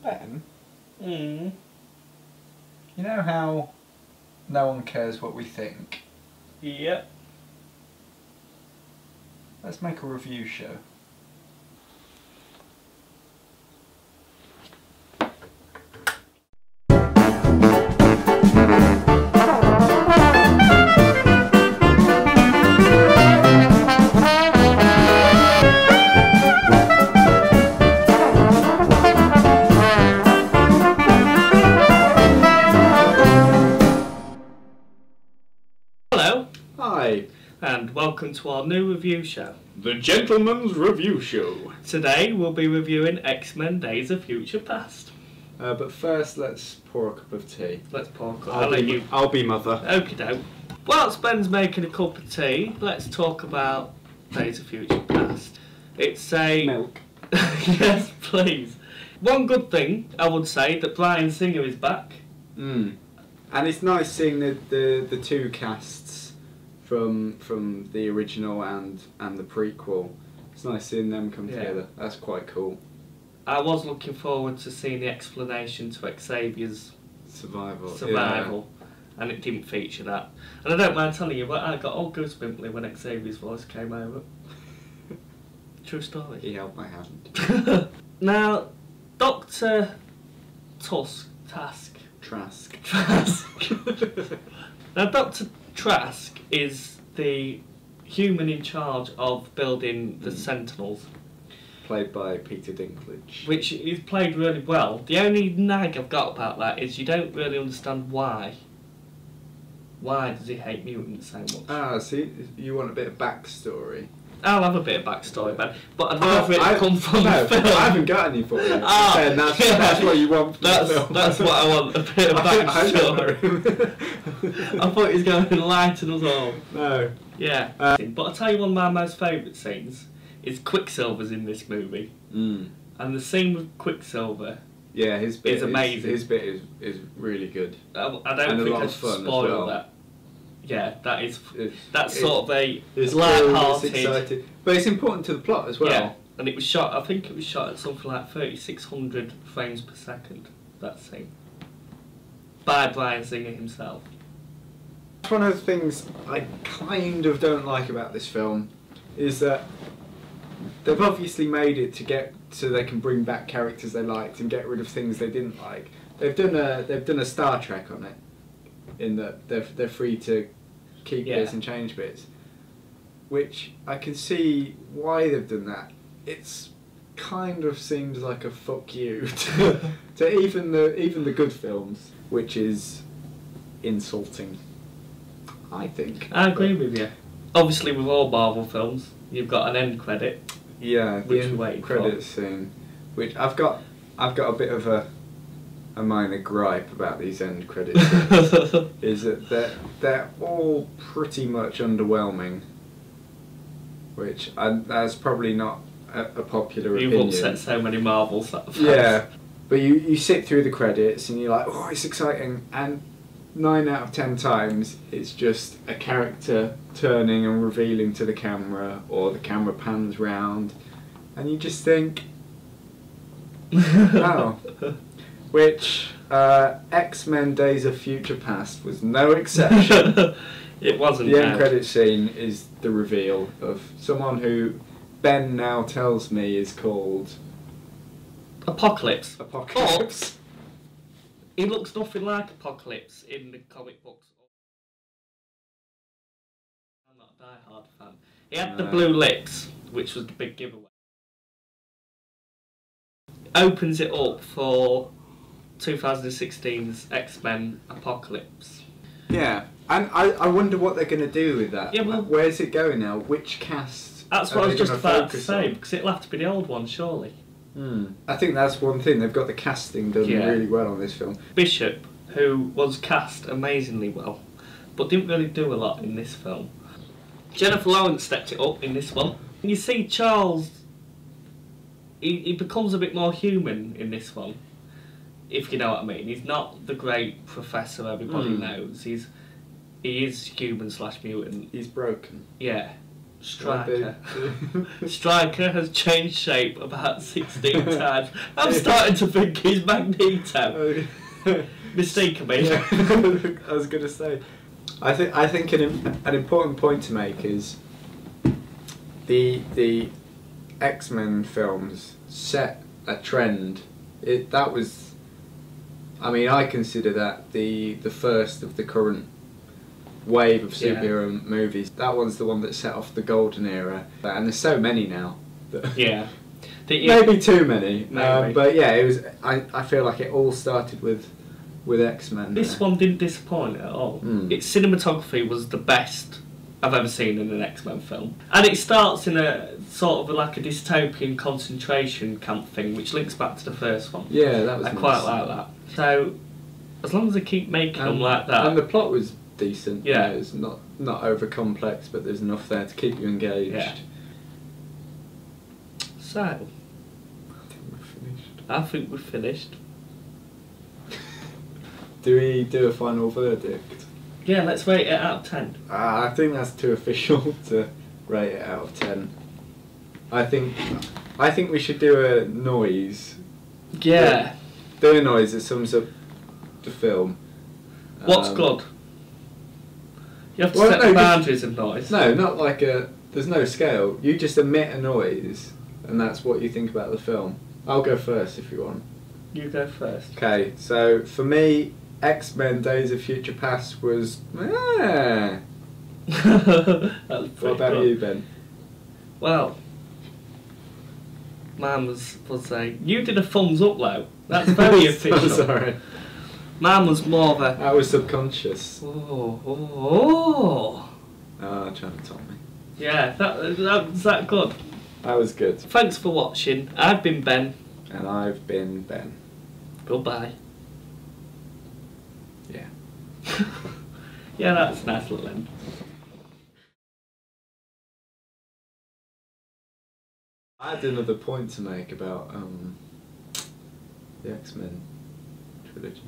Ben? Mm. You know how no one cares what we think? Yep. Let's make a review show. Hello, Hi, and welcome to our new review show. the Gentleman's Review Show. Today we'll be reviewing X-Men Days of Future Past. But first, let's pour a cup of tea. Let's pour a cup. I'll be mother. Okie doke. Whilst Ben's making a cup of tea, let's talk about Days of Future Past. It's a... Milk. Yes, please. One good thing, I would say, that Bryan Singer is back. And it's nice seeing the two casts from the original and the prequel. It's nice seeing them come together. That's quite cool. I was looking forward to seeing the explanation to Xavier's survival, and it didn't feature that. And I don't mind telling you, but I got all goosebumpy when Xavier's voice came over. True story. He held my hand. Now, Dr. Trask. Now, Dr. Trask is the human in charge of building the Sentinels, Played by Peter Dinklage. which is played really well. The only nag I've got about that is you don't really understand why. Why does he hate mutants so much? Ah, see, you want a bit of backstory. I'll have a bit of backstory, man, but I'd rather it come from no, the film. I haven't got any for you. Ah, That's what you want from the film. That's what I want, a bit of backstory. I thought he was going to enlighten us all. No. Yeah. But I'll tell you one of my most favourite scenes is Quicksilver's in this movie. And the scene with Quicksilver his bit is amazing. His bit is really good. I don't think I should spoil that. Yeah, that's sort of a light-hearted. Excited. But it's important to the plot as well. Yeah, and it was shot, I think it was shot at something like 3600 frames per second, that scene. By Bryan Singer himself. One of the things I kind of don't like about this film is that they've obviously made it to get so they can bring back characters they liked and get rid of things they didn't like. They've done a Star Trek on it, in that they're free to keep bits and change bits, which I can see why they've done that. It's kind of seems like a fuck you to even the good films, which is insulting, I think. I agree with you. Obviously, with all Marvel films, you've got an end credit. Yeah, the end credits scene, which I've got a bit of a minor gripe about these end credits is that they're all pretty much underwhelming, which that's probably not a popular opinion. You've upset so many Marvel fans. Yeah, but you sit through the credits and you're like, oh, it's exciting, and 9 out of 10 times it's just a character turning and revealing to the camera, or the camera pans round, and you just think, oh. Which X-Men Days of Future Past was no exception. It wasn't. The end credit scene is the reveal of someone who Ben now tells me is called Apocalypse. Apocalypse. He looks nothing like Apocalypse in the comic books. I'm not a die-hard fan. He had the blue lips, which was the big giveaway. Opens it up for 2016's X-Men Apocalypse. Yeah, and I wonder what they're going to do with that. Yeah, well, where's it going now? Which cast? That's what I was just about to say, because it'll have to be the old one, surely. I think that's one thing. They've got the casting done really well on this film. Bishop, who was cast amazingly well, but didn't really do a lot in this film. Jennifer Lawrence stepped it up in this one. You see Charles, he becomes a bit more human in this one, if you know what I mean. He's not the great professor everybody knows. He is human / mutant. He's broken. Yeah. Striker. Striker has changed shape about 16 times. I'm starting to think he's Magneto. Mistake me. Yeah, I was going to say. I think an important point to make is the X-Men films set a trend. That was, I mean, I consider that the first of the current wave of superhero movies. That one's the one that set off the golden era, and there's so many now. Yeah. Maybe too many. Maybe. But yeah, it was. I feel like it all started with X-Men. This one didn't disappoint at all. Its cinematography was the best I've ever seen in an X-Men film, and it starts in a sort of like a dystopian concentration camp thing, which links back to the first one. Yeah, that was. I quite like that. So as long as they keep making them like that, and the plot was decent. Yeah, it's not over complex, but there's enough there to keep you engaged. Yeah. So I think we're finished. I think we're finished. Do we do a final verdict? Yeah, let's rate it out of 10. I think that's too official to rate it out of 10. I think we should do a noise. Yeah. Do a noise that sums up the film. What's good? You have to set the boundaries of noise. No, not like a. There's no scale. You just emit a noise, and that's what you think about the film. I'll go first if you want. You go first. Okay, so for me, X-Men: Days of Future Past was. What about you, Ben? Well, mine was a. You did a thumbs up though. That's very official. I'm sorry. Mine was more of a. That was subconscious. Oh, trying to top me. Yeah, that was that good. That was good. Thanks for watching. I've been Ben. And I've been Ben. Goodbye. Yeah. Yeah, that's a nice little end. I had another point to make about the X-Men trilogy.